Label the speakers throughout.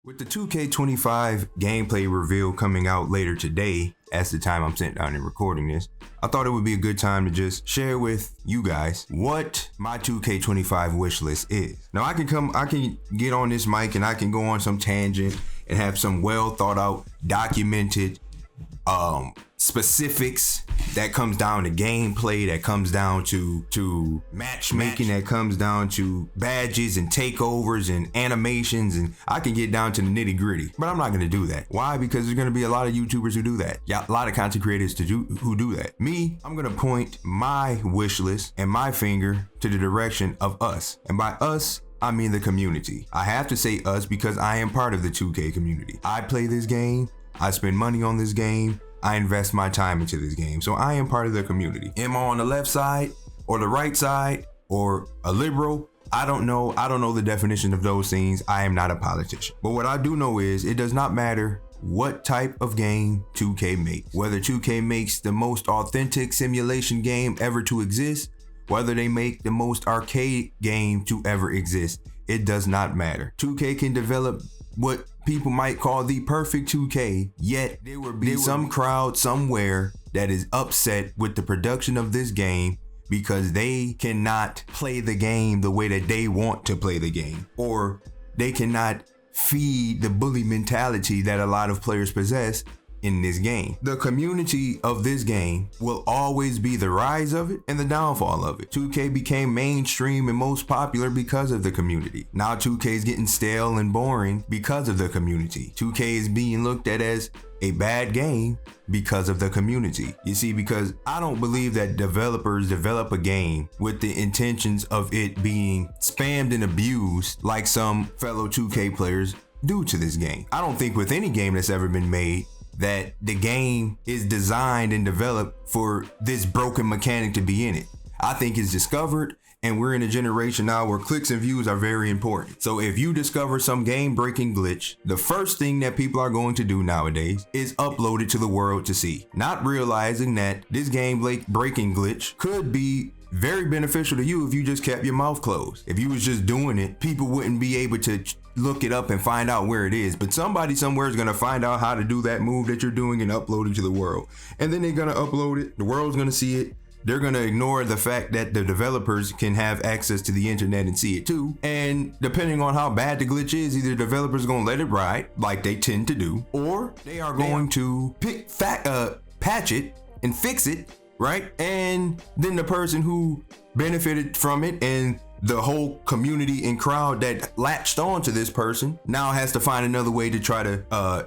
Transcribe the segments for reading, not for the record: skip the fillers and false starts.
Speaker 1: With the 2K25 gameplay reveal coming out later today, as the time I'm sitting down and recording this, I thought it would be a good time to just share with you guys what my 2K25 wish list is. Now I can get on this mic and I can go on some tangent and have some well thought out, documented specifics that comes down to gameplay, that comes down to matchmaking, that comes down to badges and takeovers and animations, and I can get down to the nitty gritty. But I'm not gonna do that. Why? Because there's gonna be a lot of YouTubers who do that. Yeah, a lot of content creators who do that. Me, I'm gonna point my wish list and my finger to the direction of us. And by us, I mean the community. I have to say us because I am part of the 2K community. I play this game, I spend money on this game, I invest my time into this game. So I am part of the community. Am I on the left side or the right side or a liberal? I don't know. I don't know the definition of those things. I am not a politician. But what I do know is it does not matter what type of game 2K makes. Whether 2K makes the most authentic simulation game ever to exist, whether they make the most arcade game to ever exist, it does not matter. 2K can develop what people might call the perfect 2K, yet there will be some crowd somewhere that is upset with the production of this game because they cannot play the game the way that they want to play the game, or they cannot feed the bully mentality that a lot of players possess in this game. The community of this game will always be the rise of it and the downfall of it. 2K became mainstream and most popular because of the community. Now 2K is getting stale and boring because of the community. 2K is being looked at as a bad game because of the community. You see, because I don't believe that developers develop a game with the intentions of it being spammed and abused like some fellow 2K players do to this game. I don't think with any game that's ever been made that the game is designed and developed for this broken mechanic to be in it. I think it's discovered, and we're in a generation now where clicks and views are very important. So if you discover some game breaking glitch, the first thing that people are going to do nowadays is upload it to the world to see, not realizing that this game breaking glitch could be very beneficial to you if you just kept your mouth closed. If you was just doing it, people wouldn't be able to look it up and find out where it is. But somebody somewhere is going to find out how to do that move that you're doing and upload it to the world. And then they're going to upload it. The world's going to see it. They're going to ignore the fact that the developers can have access to the internet and see it too. And depending on how bad the glitch is, either the developers are going to let it ride like they tend to do, or they are going to patch it and fix it, right? And then the person who benefited from it and the whole community and crowd that latched on to this person now has to find another way to try to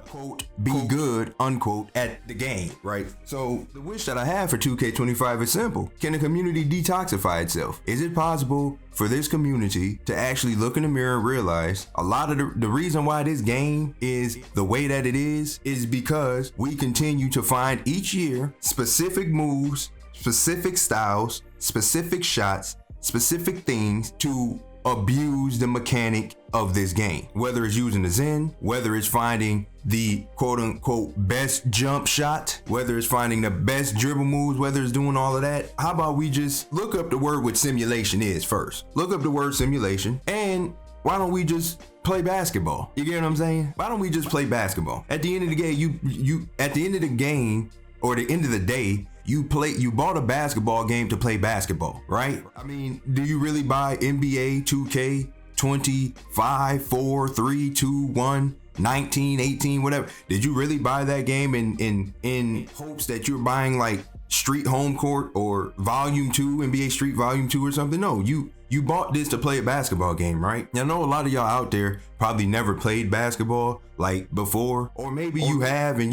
Speaker 1: quote be good unquote at the game, right? So the wish that I have for 2K25 is simple. Can the community detoxify itself? Is it possible for this community to actually look in the mirror and realize a lot of the reason why this game is the way that it is because we continue to find each year specific moves, specific styles, specific shots, specific things to abuse the mechanic of this game. Whether it's using the Zen, whether it's finding the quote unquote best jump shot, whether it's finding the best dribble moves, whether it's doing all of that. How about we just look up the word what simulation is first? Look up the word simulation, and why don't we just play basketball? You get what I'm saying? Why don't we just play basketball? At the end of the game, you at the end of the game or the end of the day, you bought a basketball game to play basketball, right? I mean, do you really buy NBA 2K 25, 4, 3, 2, 1, 19, 18, whatever? Did you really buy that game in hopes that you're buying like Street Home Court or Volume 2, NBA Street Volume 2 or something? No, you bought this to play a basketball game, right? I know a lot of y'all out there probably never played basketball like before, or maybe you have and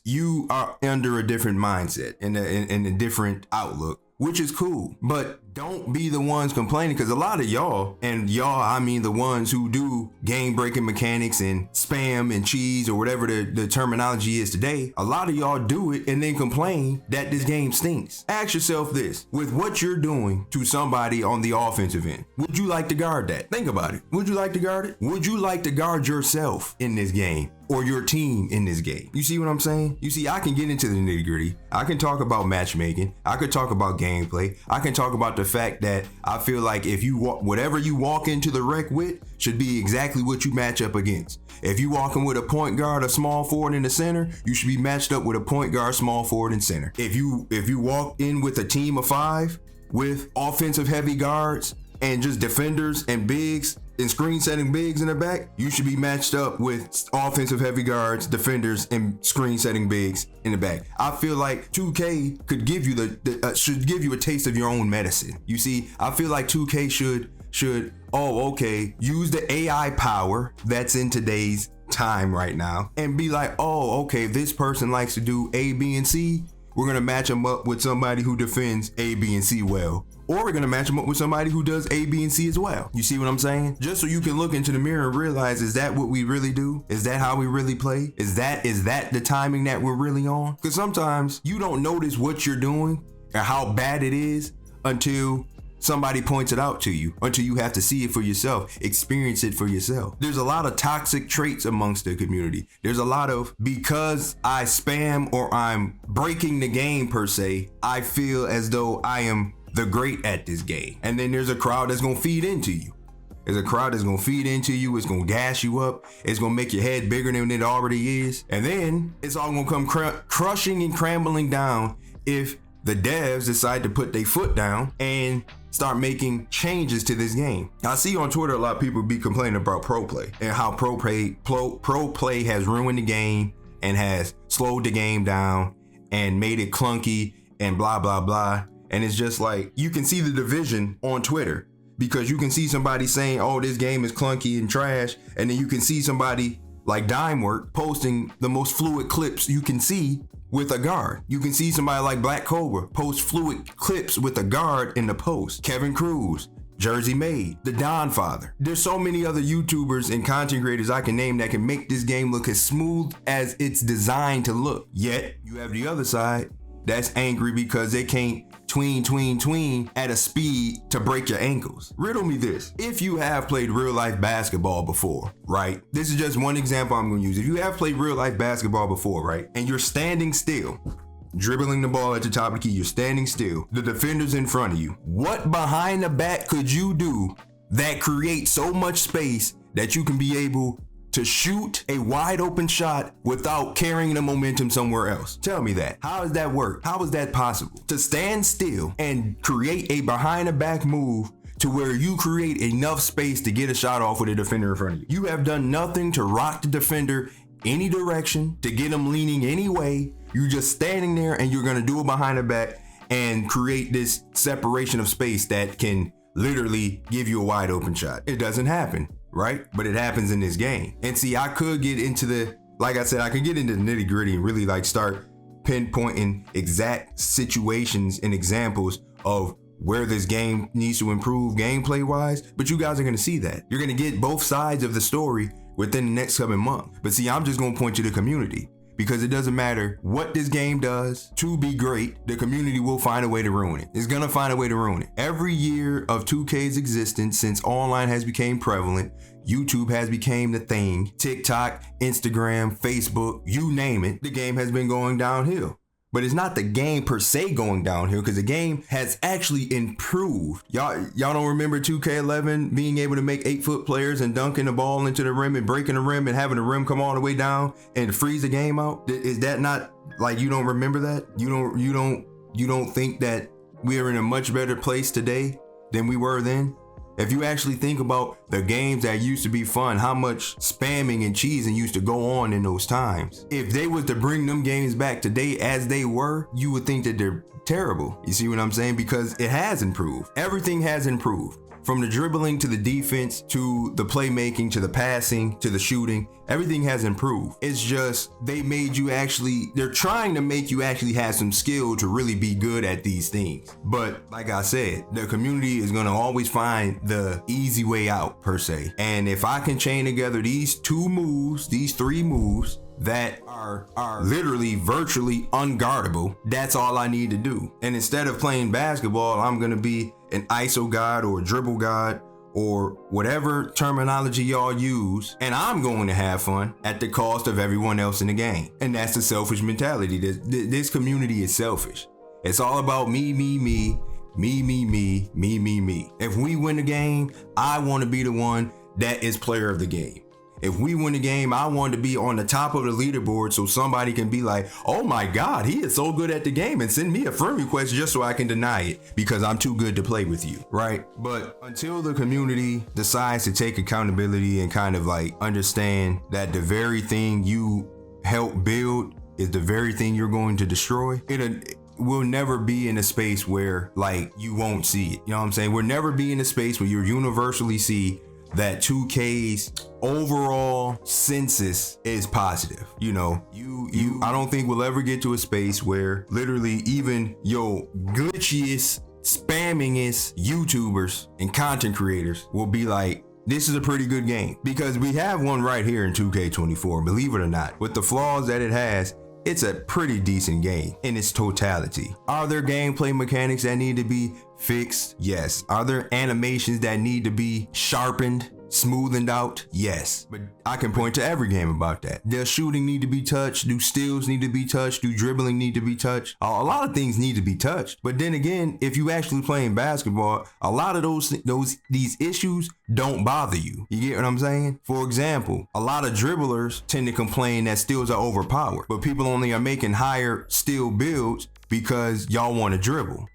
Speaker 1: you are under a different mindset and a different outlook, which is cool. But don't be the ones complaining, because a lot of y'all, and y'all I mean the ones who do game breaking mechanics and spam and cheese or whatever the terminology is today, a lot of y'all do it and then complain that this game stinks. Ask yourself this: with what you're doing to somebody on the offensive end, would you like to guard that? Think about it. Would you like to guard it? Would you like to guard yourself in this game? or your team in this game. You see what I'm saying? You see, I can get into the nitty gritty. I can talk about matchmaking. I could talk about gameplay. I can talk about the fact that I feel like if you whatever you walk into the rec with should be exactly what you match up against. If you walking with a point guard, a small forward in the center, you should be matched up with a point guard, small forward, and center. If you walk in with a team of 5 with offensive heavy guards and just defenders and bigs and screen setting bigs in the back, you should be matched up with offensive heavy guards, defenders, and screen setting bigs in the back. I feel like 2K could give you should give you a taste of your own medicine. You see, I feel like 2K should use the AI power that's in today's time right now and be like, this person likes to do A, B, and C. We're gonna match them up with somebody who defends A, B, and C well. Or we're gonna match them up with somebody who does A, B, and C as well. You see what I'm saying? Just so you can look into the mirror and realize, is that what we really do? Is that how we really play? Is that the timing that we're really on? Because sometimes you don't notice what you're doing and how bad it is until somebody points it out to you, until you have to see it for yourself, experience it for yourself. There's a lot of toxic traits amongst the community. There's a lot of, because I spam or I'm breaking the game per se, I feel as though I am the great at this game. And then there's a crowd that's gonna feed into you. There's a crowd that's gonna feed into you. It's gonna gas you up. It's gonna make your head bigger than it already is. And then it's all gonna come crushing and crumbling down if the devs decide to put their foot down and start making changes to this game. I see on Twitter a lot of people be complaining about pro play and how pro play has ruined the game and has slowed the game down and made it clunky and blah, blah, blah. And it's just like, you can see the division on Twitter because you can see somebody saying, this game is clunky and trash. And then you can see somebody like Dimework posting the most fluid clips you can see with a guard. You can see somebody like Black Cobra post fluid clips with a guard in the post. Kevin Cruz, Jersey Made, the Don Father. There's so many other YouTubers and content creators I can name that can make this game look as smooth as it's designed to look. Yet you have the other side that's angry because they can't tween at a speed to break your ankles. Riddle me this. If you have played real life basketball before, right? This is just one example I'm gonna use. If you have played real life basketball before, right? And you're standing still, dribbling the ball at the top of the key, you're standing still, the defender's in front of you. What behind the back could you do that creates so much space that you can be able to shoot a wide open shot without carrying the momentum somewhere else? Tell me that. How does that work? How is that possible? To stand still and create a behind the back move to where you create enough space to get a shot off with a defender in front of you. You have done nothing to rock the defender any direction, to get him leaning any way. You're just standing there and you're gonna do it behind the back and create this separation of space that can literally give you a wide open shot. It doesn't happen, right? But it happens in this game. And see, I could get into like I said, I could get into the nitty gritty and really like start pinpointing exact situations and examples of where this game needs to improve gameplay wise, but you guys are gonna see that. You're gonna get both sides of the story within the next coming month. But see, I'm just gonna point to the community, because it doesn't matter what this game does to be great, the community will find a way to ruin it. It's gonna find a way to ruin it. Every year of 2K's existence, since online has become prevalent, YouTube has become the thing, TikTok, Instagram, Facebook, you name it, the game has been going downhill. But it's not the game per se going downhill, because the game has actually improved. Y'all don't remember 2K11 being able to make 8-foot players and dunking the ball into the rim and breaking the rim and having the rim come all the way down and freeze the game out? Is that not, like, you don't remember that? You don't think that we are in a much better place today than we were then? If you actually think about the games that used to be fun, how much spamming and cheesing used to go on in those times. If they was to bring them games back today as they were, you would think that they're terrible. You see what I'm saying? Because it has improved. Everything has improved. From the dribbling to the defense to the playmaking to the passing to the shooting, everything has improved. It's just they're trying to make you actually have some skill to really be good at these things. But like I said, the community is gonna always find the easy way out per se. And if I can chain together these three moves that are literally virtually unguardable, that's all I need to do. And instead of playing basketball, I'm gonna be an ISO god or a dribble god or whatever terminology y'all use, and I'm going to have fun at the cost of everyone else in the game. And that's the selfish mentality. This community is selfish. It's all about me, me, me, me, me, me, me, me, me. If we win the game, I want to be the one that is player of the game. If we win the game, I want to be on the top of the leaderboard so somebody can be like, oh my God, he is so good at the game, and send me a friend request just so I can deny it because I'm too good to play with you, right? But until the community decides to take accountability and kind of like understand that the very thing you help build is the very thing you're going to destroy, we'll never be in a space where like you won't see it. You know what I'm saying? We'll never be in a space where you universally see that 2K's overall census is positive. You know, I don't think we'll ever get to a space where literally even your glitchiest, spammingest YouTubers and content creators will be like, this is a pretty good game. Because we have one right here in 2K24, believe it or not. With the flaws that it has, it's a pretty decent game in its totality. Are there gameplay mechanics that need to be fixed? Yes. Are there animations that need to be sharpened, smoothened out? Yes. But I can point to every game about that. Does shooting need to be touched? Do steals need to be touched? Do dribbling need to be touched? A lot of things need to be touched. But then again, if you actually playing basketball, a lot of these issues don't bother you. You get what I'm saying? For example, a lot of dribblers tend to complain that steals are overpowered, but people only are making higher steal builds because y'all want to dribble.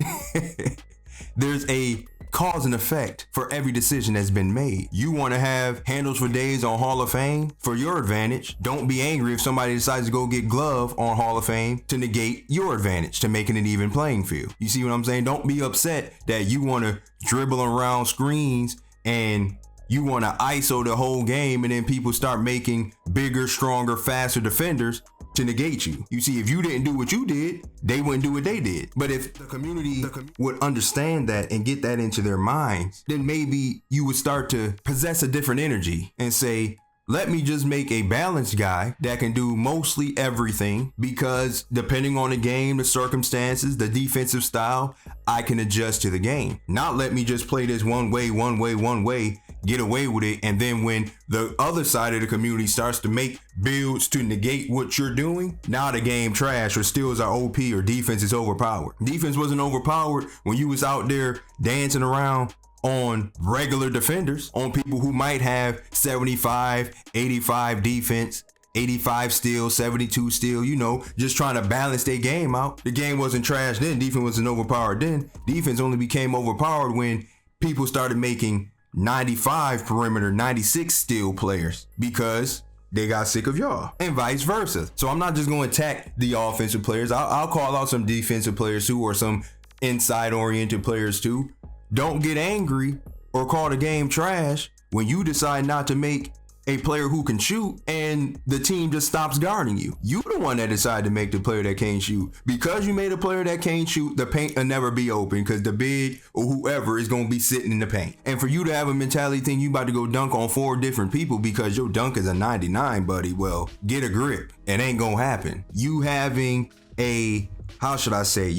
Speaker 1: There's a cause and effect for every decision that's been made. You want to have handles for days on Hall of Fame for your advantage. Don't be angry if somebody decides to go get glove on Hall of Fame to negate your advantage, to making an even playing field. You see what I'm saying? Don't be upset that you want to dribble around screens and you want to ISO the whole game, and then people start making bigger, stronger, faster defenders to negate you. You see, if you didn't do what you did, they wouldn't do what they did. But if the community would understand that and get that into their minds, then maybe you would start to possess a different energy and say, let me just make a balanced guy that can do mostly everything, because depending on the game, the circumstances, the defensive style, I can adjust to the game. Not let me just play this one way, get away with it, and then when the other side of the community starts to make builds to negate what you're doing, now the game trash, or steals are OP, or defense is overpowered. Defense wasn't overpowered when you was out there dancing around on regular defenders, on people who might have 75, 85 defense, 85 steal, 72 steal, you know, just trying to balance their game out. The game wasn't trash then, defense wasn't overpowered then. Defense only became overpowered when people started making 95 perimeter, 96 steal players because they got sick of y'all, and vice versa. So I'm not just going to attack the offensive players. I'll call out some defensive players too, or some inside oriented players too. Don't get angry or call the game trash when you decide not to make a player who can shoot and the team just stops guarding you. You the one that decided to make the player that can't shoot. Because you made a player that can't shoot, the paint will never be open because the big or whoever is going to be sitting in the paint. And for you to have a mentality thing you about to go dunk on 4 different people because your dunk is a 99, buddy, well, get a grip. It ain't going to happen. You having a, how should I say, if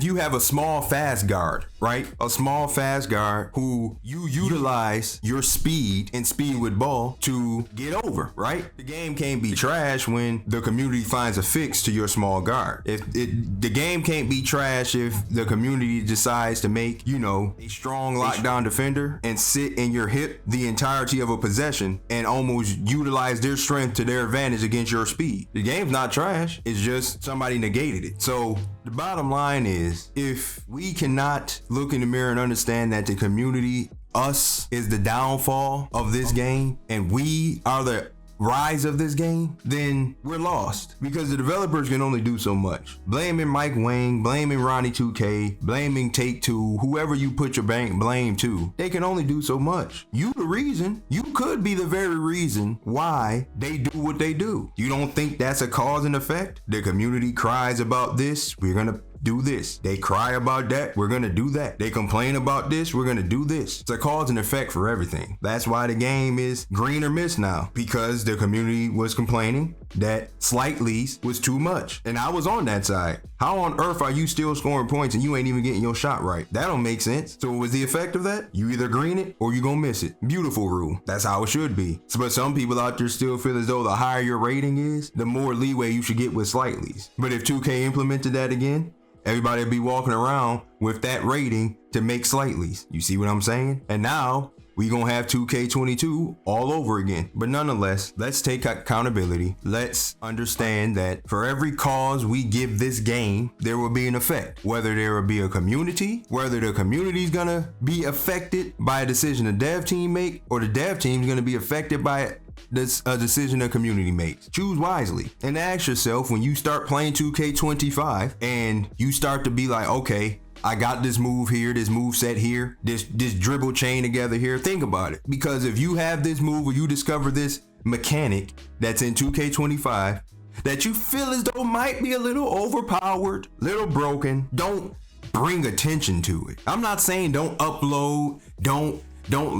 Speaker 1: you have a small fast guard, right? A small fast guard who you utilize your speed and speed with ball to get over, right? The game can't be trash when the community finds a fix to your small guard. The game can't be trash if the community decides to make, you know, a strong lockdown defender and sit in your hip the entirety of a possession and almost utilize their strength to their advantage against your speed. The game's not trash. It's just somebody negated it. So the bottom line is, if we cannot look in the mirror and understand that the community, us, is the downfall of this game and we are the rise of this game, then we're lost, because the developers can only do so much. Blaming Mike Wang, blaming Ronnie 2K, blaming Take-Two, whoever you put your blame to, they can only do so much. You the reason. You could be the very reason why they do what they do. You don't think that's a cause and effect? The community cries about this, we're gonna do this. They cry about that, we're gonna do that. They complain about this, we're gonna do this. It's a cause and effect for everything. That's why the game is green or miss now, because the community was complaining that slight lease was too much. And I was on that side. How on earth are you still scoring points and you ain't even getting your shot right? That don't make sense. So what was the effect of that? You either green it or you gonna miss it. Beautiful rule. That's how it should be. But some people out there still feel as though the higher your rating is, the more leeway you should get with slight lease. But if 2K implemented that again, everybody would be walking around with that rating to make slight lease. You see what I'm saying? And now we gonna have 2K22 all over again. But nonetheless, let's take accountability. Let's understand that for every cause we give this game, there will be an effect. Whether there will be a community, whether the community's gonna be affected by a decision the dev team make, or the dev team's gonna be affected by a decision the community makes. Choose wisely and ask yourself, when you start playing 2K25 and you start to be like, okay, I got this move here, this move set here, this dribble chain together here. Think about it. Because if you have this move or you discover this mechanic that's in 2K25 that you feel as though might be a little overpowered, little broken, don't bring attention to it. I'm not saying don't upload, don't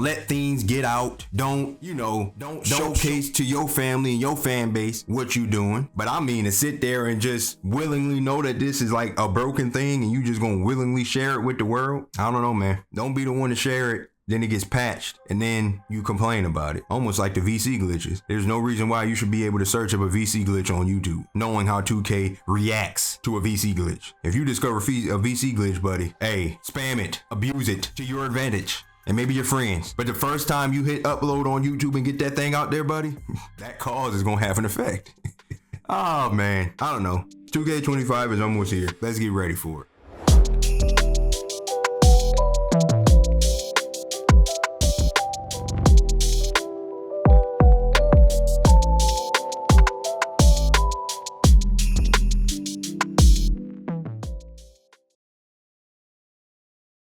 Speaker 1: let things get out. Don't showcase to your family and your fan base what you doing. But I mean, to sit there and just willingly know that this is like a broken thing and you just gonna willingly share it with the world. I don't know, man. Don't be the one to share it. Then it gets patched and then you complain about it. Almost like the VC glitches. There's no reason why you should be able to search up a VC glitch on YouTube, knowing how 2K reacts to a VC glitch. If you discover a VC glitch, buddy, hey, spam it, abuse it to your advantage. And maybe your friends. But the first time you hit upload on YouTube and get that thing out there, buddy, that cause is gonna have an effect. Oh man, I don't know. 2K25 is almost here. Let's get ready for it.